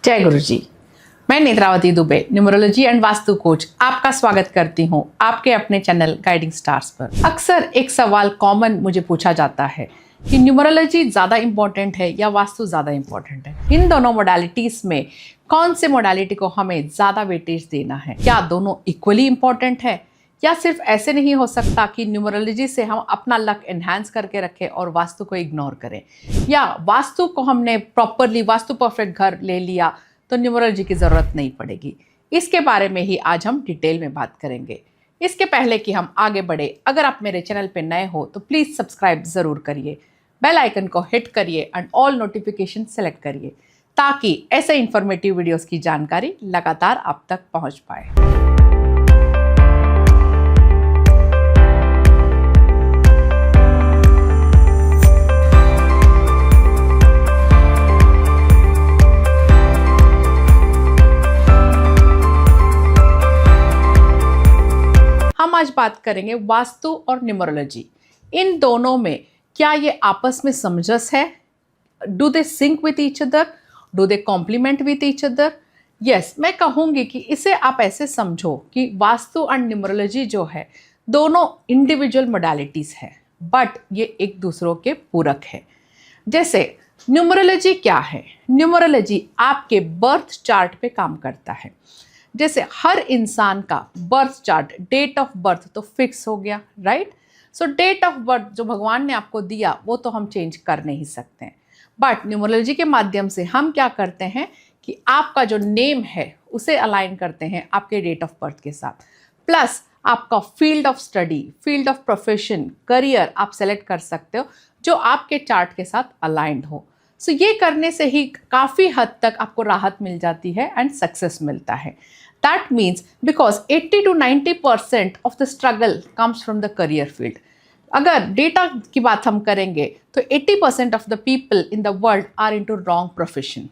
जय गुरु जी। मैं Netravati Dubey, numerology and vastu coach, आपका स्वागत करती हूँ आपके अपने चैनल गाइडिंग स्टार्स पर। अक्सर एक सवाल कॉमन मुझे पूछा जाता है कि न्यूमरोलॉजी ज़्यादा इंपॉर्टेंट है या वास्तु ज़्यादा इंपॉर्टेंट है। इन दोनों मोडालिटीज़ में कौन से मोडालिटी को हमें ज़्यादा वेटेज देना है? क्या दोनों इक्वली इंपॉर्टेंट है या सिर्फ ऐसे नहीं हो सकता कि न्यूमरोलॉजी से हम अपना लक एनहांस करके रखें और वास्तु को इग्नोर करें, या वास्तु को हमने प्रॉपरली वास्तु परफेक्ट घर ले लिया तो न्यूमरोलॉजी की ज़रूरत नहीं पड़ेगी। इसके बारे में ही आज हम डिटेल में बात करेंगे। इसके पहले कि हम आगे बढ़े, अगर आप मेरे चैनल पे नए हो तो प्लीज़ सब्सक्राइब ज़रूर करिए, बेल आइकन को हिट करिए एंड ऑल नोटिफिकेशन सेलेक्ट करिए ताकि ऐसे इन्फॉर्मेटिव वीडियोस की जानकारी लगातार आप तक पहुंच पाए। हम आज बात करेंगे वास्तु और न्यूमरोलॉजी, इन दोनों में क्या ये आपस में समंजस है? Do they sync with each other? Do they complement with each other? Yes, मैं कहूँगी कि इसे आप ऐसे समझो कि वास्तु एंड न्यूमरोलॉजी जो है दोनों इंडिविजुअल मोडालिटीज़ है, बट ये एक दूसरों के पूरक है। जैसे न्यूमरोलॉजी क्या है? न्यूमरोलॉजी आपके बर्थ चार्ट पे काम करता है। जैसे हर इंसान का birth chart, date of birth तो फिक्स हो गया, right? So date of birth जो भगवान ने आपको दिया वो तो हम चेंज कर नहीं सकते हैं, बट न्यूमरोलॉजी के माध्यम से हम क्या करते हैं कि आपका जो नेम है उसे अलाइन करते हैं आपके डेट ऑफ बर्थ के साथ, प्लस आपका field of study, field of profession, career आप सेलेक्ट कर सकते हो जो आपके चार्ट के साथ अलाइंड हो। सो ये करने से ही काफ़ी हद तक आपको राहत मिल जाती है एंड सक्सेस मिलता है। That means because 80 to 90% of the struggle comes from the career field. अगर डेटा की बात हम करेंगे तो 80% of the people in the world are into wrong profession.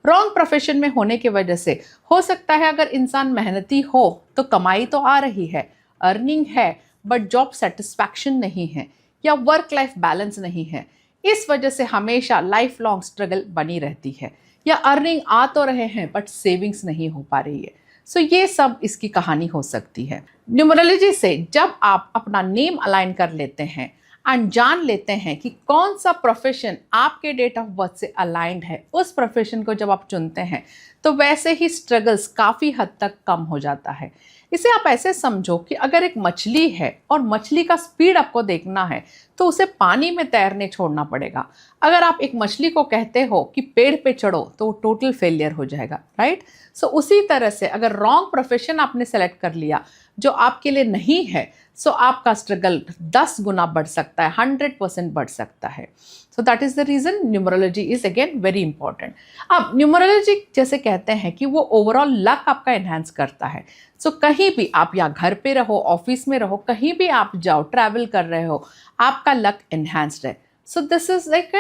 Wrong profession में होने की वजह से हो सकता है अगर इंसान मेहनती हो तो कमाई तो आ रही है, अर्निंग है, बट जॉब सेटिस्फैक्शन नहीं है या वर्क लाइफ बैलेंस नहीं है। इस वजह से हमेशा लाइफ लॉन्ग स्ट्रगल बनी रहती है, या अर्निंग आ तो रहे हैं बट सेविंग्स नहीं हो पा रही है। सो ये सब इसकी कहानी हो सकती है। न्यूमरोलॉजी से जब आप अपना नेम अलाइन कर लेते हैं एंड जान लेते हैं कि कौन सा प्रोफेशन आपके डेट ऑफ बर्थ से अलाइंड है, उस प्रोफेशन को जब आप चुनते हैं तो वैसे ही स्ट्रगल्स काफ़ी हद तक कम हो जाता है। इसे आप ऐसे समझो कि अगर एक मछली है और मछली का स्पीड आपको देखना है तो उसे पानी में तैरने छोड़ना पड़ेगा। अगर आप एक मछली को कहते हो कि पेड़ पे चढ़ो तो टोटल फेलियर हो जाएगा, राइट? सो उसी तरह से अगर रॉन्ग प्रोफेशन आपने सेलेक्ट कर लिया जो आपके लिए नहीं है, सो आपका स्ट्रगल 10 गुना बढ़ सकता है, 100% बढ़ सकता है। So that is the reason numerology is again very important. अब न्यूमरोलॉजी जैसे कहते हैं कि वो ओवरऑल लक आपका एनहांस करता है। सो कहीं भी आप, या घर पे रहो, ऑफिस में रहो, कहीं भी आप जाओ, ट्रैवल कर रहे हो, आपका लक एनहांस्ड है। So this is like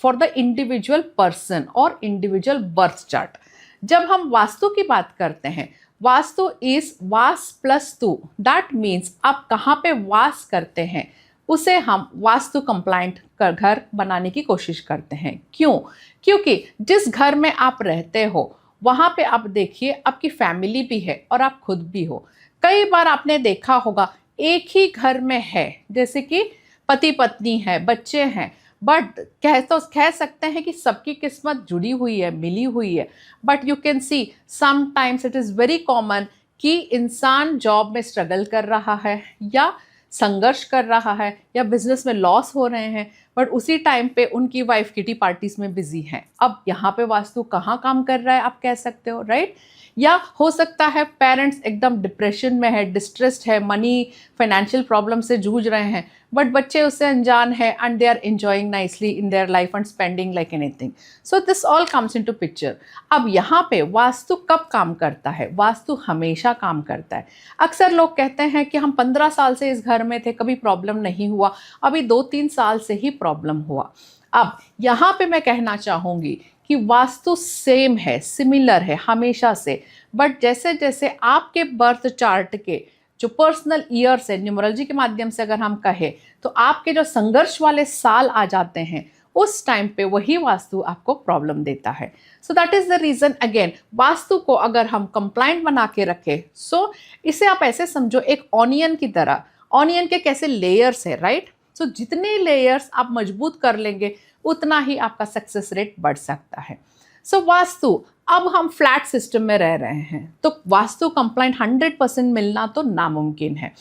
for the individual person और इंडिविजुअल बर्थ चार्ट। जब हम वास्तु की बात करते हैं, वास्तु इज वास प्लस तू, दैट मीन्स आप कहाँ पे वास करते हैं उसे हम वास्तु कंप्लाइंट घर बनाने की कोशिश करते हैं। क्यों? क्योंकि जिस घर में आप रहते हो वहाँ पे आप देखिए आपकी फैमिली भी है और आप खुद भी हो। कई बार आपने देखा होगा एक ही घर में है, जैसे कि पति पत्नी है, बच्चे हैं, बट कह सकते हैं कि सबकी किस्मत जुड़ी हुई है, मिली हुई है, but you can see sometimes it is very common कि इंसान जॉब में स्ट्रगल कर रहा है या संघर्ष कर रहा है या बिजनेस में लॉस हो रहे हैं, बट उसी टाइम पे उनकी वाइफ किटी पार्टीज में बिजी है। अब यहाँ पे वास्तु कहाँ काम कर रहा है आप कह सकते हो, राइट? या हो सकता है पेरेंट्स एकदम डिप्रेशन में है, डिस्ट्रेस्ड है, मनी फाइनेंशियल प्रॉब्लम से जूझ रहे हैं, बट बच्चे उससे अनजान है and they are enjoying nicely in their life and spending like anything. So this all comes into picture. अब यहाँ पे वास्तु कब काम करता है? वास्तु हमेशा काम करता है। अक्सर लोग कहते हैं कि हम 15 साल से इस घर में थे, कभी प्रॉब्लम नहीं हुआ, अभी 2-3 साल से ही प्रॉब्लम हुआ। अब यहाँ पे मैं कहना चाहूँगी कि वास्तु सेम है, सिमिलर है हमेशा से, बट जैसे जैसे आपके बर्थ चार्ट के जो पर्सनल ईयर्स है, न्यूमरोलॉजी के माध्यम से अगर हम कहें तो आपके जो संघर्ष वाले साल आ जाते हैं उस टाइम पे वही वास्तु आपको प्रॉब्लम देता है। So that is the reason again, vastu को अगर हम कंप्लाइंट बना के रखें, सो इसे आप ऐसे समझो एक ऑनियन की तरह, ऑनियन के कैसे लेयर्स है, राइट। सो जितने लेयर्स आप मजबूत कर लेंगे उतना ही आपका सक्सेस रेट बढ़ सकता है। सो वास्तु, अब हम फ्लैट सिस्टम में रह रहे हैं तो वास्तु कंप्लाइंट 100% मिलना तो नामुमकिन है।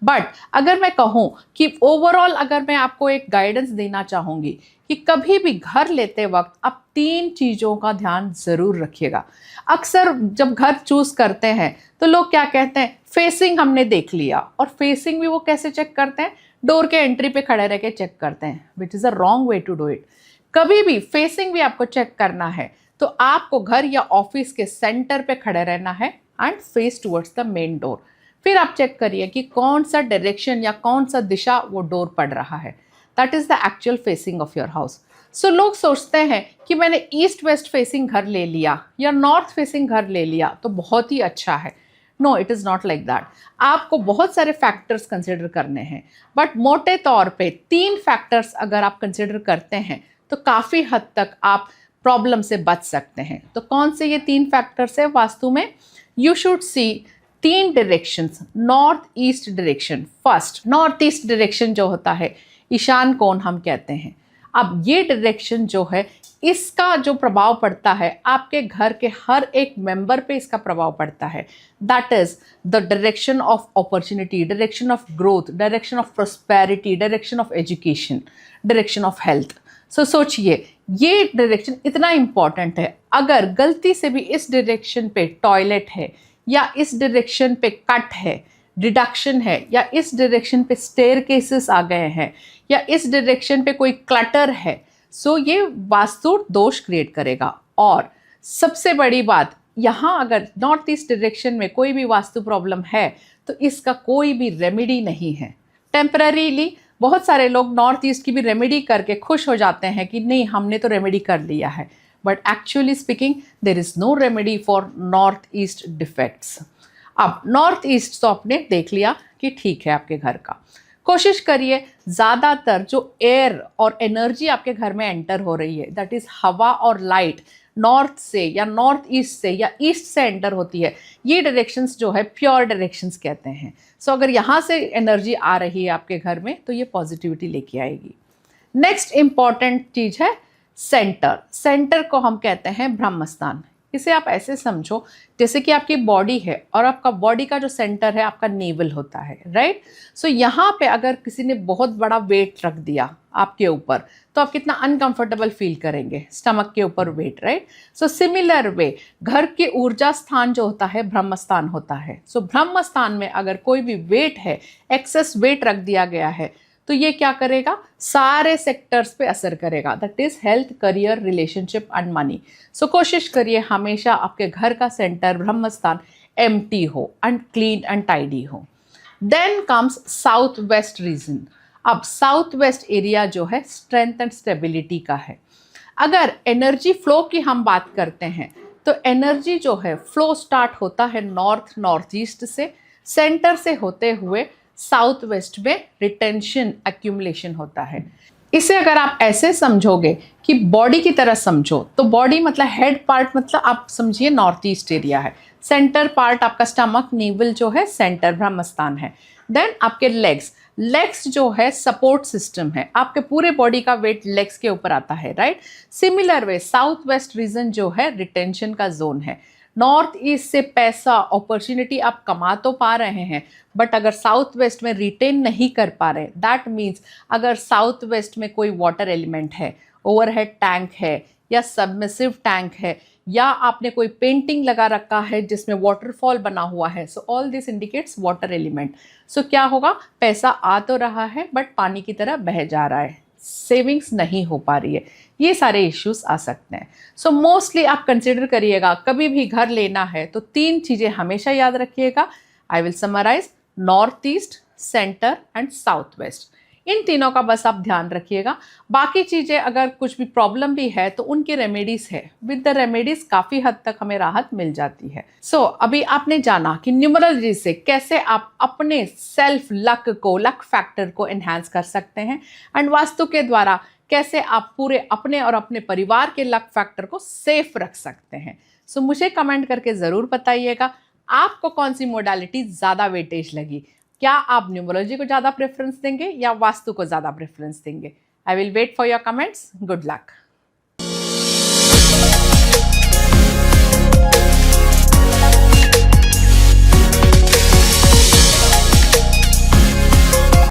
बट अगर मैं कहूँ कि ओवरऑल अगर मैं आपको एक गाइडेंस देना चाहूँगी कि कभी भी घर लेते वक्त आप 3 चीज़ों का ध्यान ज़रूर रखिएगा। अक्सर जब घर चूज़ करते हैं तो लोग क्या कहते हैं, फेसिंग हमने देख लिया, और फेसिंग भी वो कैसे चेक करते हैं, डोर के एंट्री पे खड़े रह के चेक करते हैं, which is a wrong way to do it. कभी भी फेसिंग भी आपको चेक करना है तो आपको घर या ऑफिस के सेंटर पे खड़े रहना है and face towards the main door. फिर आप चेक करिए कि कौन सा डायरेक्शन या कौन सा दिशा वो डोर पड़ रहा है। That is the actual facing of your house. So लोग सोचते हैं कि मैंने ईस्ट वेस्ट फेसिंग घर ले लिया या नॉर्थ फेसिंग घर ले लिया तो बहुत ही अच्छा है। No, it is not like that. आपको बहुत सारे फैक्टर्स कंसिडर करने हैं, बट मोटे तौर पे 3 फैक्टर्स अगर आप कंसिडर करते हैं तो काफ़ी हद तक आप प्रॉब्लम से बच सकते हैं। तो कौन से ये 3 फैक्टर्स है वास्तु में? You should see 3 directions, north east direction. First, north east direction जो होता है ईशान कोण हम कहते हैं। अब ये डायरेक्शन जो है इसका जो प्रभाव पड़ता है आपके घर के हर एक मेंबर पे इसका प्रभाव पड़ता है। That is the direction of opportunity, direction of growth, direction of prosperity, direction of education, direction of health. So सोचिए ये डायरेक्शन इतना इंपॉर्टेंट है। अगर गलती से भी इस डायरेक्शन पे टॉयलेट है या इस डायरेक्शन पे कट है, डिडक्शन है, या इस डायरेक्शन पे स्टेयरकेसेस आ गए हैं, या इस डायरेक्शन पे कोई क्लटर है, सो ये वास्तु दोष क्रिएट करेगा। और सबसे बड़ी बात, यहाँ अगर नॉर्थ ईस्ट डायरेक्शन में कोई भी वास्तु प्रॉब्लम है तो इसका कोई भी रेमेडी नहीं है। टेम्पररीली बहुत सारे लोग नॉर्थ ईस्ट की भी रेमेडी करके खुश हो जाते हैं कि नहीं हमने तो रेमेडी कर लिया है, but actually speaking there is no remedy for north east defects. अब नॉर्थ ईस्ट तो आपने देख लिया कि ठीक है आपके घर का। कोशिश करिए ज़्यादातर जो एयर और एनर्जी आपके घर में एंटर हो रही है, दैट इज़ हवा और लाइट, नॉर्थ से या नॉर्थ ईस्ट से या ईस्ट से एंटर होती है, ये डायरेक्शंस जो है प्योर डायरेक्शंस कहते हैं। सो अगर यहाँ से एनर्जी आ रही है आपके घर में तो ये पॉजिटिविटी लेके आएगी। नेक्स्ट इंपॉर्टेंट चीज़ है सेंटर। सेंटर को हम कहते हैं ब्रह्मस्थान। इसे आप ऐसे समझो जैसे कि आपकी बॉडी है और आपका बॉडी का जो सेंटर है आपका नेवल होता है, राइट। सो यहाँ पे अगर किसी ने बहुत बड़ा वेट रख दिया आपके ऊपर तो आप कितना अनकंफर्टेबल फील करेंगे, स्टमक के ऊपर weight, right. So similar way घर के ऊर्जा स्थान जो होता है ब्रह्मस्थान होता है। सो ब्रह्मस्थान में अगर कोई भी वेट है, एक्सेस वेट रख दिया गया है तो ये क्या करेगा, सारे सेक्टर्स पे असर करेगा, that is health, career, relationship and money. So कोशिश करिए हमेशा आपके घर का सेंटर ब्रह्मस्थान एम्प्टी हो एंड क्लीन एंड टाइडी हो। Then comes south west region. अब साउथ वेस्ट एरिया जो है स्ट्रेंथ एंड स्टेबिलिटी का है। अगर एनर्जी फ्लो की हम बात करते हैं तो एनर्जी जो है फ्लो स्टार्ट होता है नॉर्थ ईस्ट से, सेंटर से होते हुए साउथ वेस्ट में रिटेंशन एक्यूमुलेशन होता है। इसे अगर आप ऐसे समझोगे कि बॉडी की तरह समझो तो बॉडी मतलब हेड पार्ट, मतलब आप समझिए नॉर्थ ईस्ट एरिया है, सेंटर पार्ट आपका स्टमक, नेवल जो है सेंटर ब्रह्मस्थान है। देन आपके लेग्स जो है सपोर्ट सिस्टम है, आपके पूरे बॉडी का वेट लेग्स के ऊपर आता है, right. Similar way south west reason जो है रिटेंशन का जोन है। नॉर्थ ईस्ट से पैसा, अपॉर्चुनिटी आप कमा तो पा रहे हैं, बट अगर साउथ वेस्ट में रिटेन नहीं कर पा रहे, दैट मीन्स अगर साउथ वेस्ट में कोई वाटर एलिमेंट है, ओवरहेड टैंक है या सबमिसिव टैंक है, या आपने कोई पेंटिंग लगा रखा है जिसमें वाटरफॉल बना हुआ है, so all this indicates water element. So क्या होगा, पैसा आ तो रहा है बट पानी की तरह बह जा रहा है, सेविंग्स नहीं हो पा रही है, ये सारे इश्यूज आ सकते हैं। सो मोस्टली आप कंसिडर करिएगा कभी भी घर लेना है तो 3 चीज़ें हमेशा याद रखिएगा। I will summarise, north east, centre and south west. इन तीनों का बस आप ध्यान रखिएगा। बाकी चीज़ें अगर कुछ भी प्रॉब्लम भी है तो उनकी रेमेडीज़ है, विद द रेमेडीज़ काफ़ी हद तक हमें राहत मिल जाती है। सो अभी आपने जाना कि न्यूमरोलॉजी से कैसे आप अपने सेल्फ लक फैक्टर को एनहांस कर सकते हैं, एंड वास्तु के द्वारा कैसे आप पूरे अपने और अपने परिवार के लक फैक्टर को सेफ रख सकते हैं। सो मुझे कमेंट करके ज़रूर बताइएगा आपको कौन सी मोडालिटी ज़्यादा वेटेज लगी। क्या आप न्यूमरोलॉजी को ज़्यादा प्रेफरेंस देंगे या वास्तु को ज़्यादा प्रेफरेंस देंगे? I will wait for your comments. Good luck.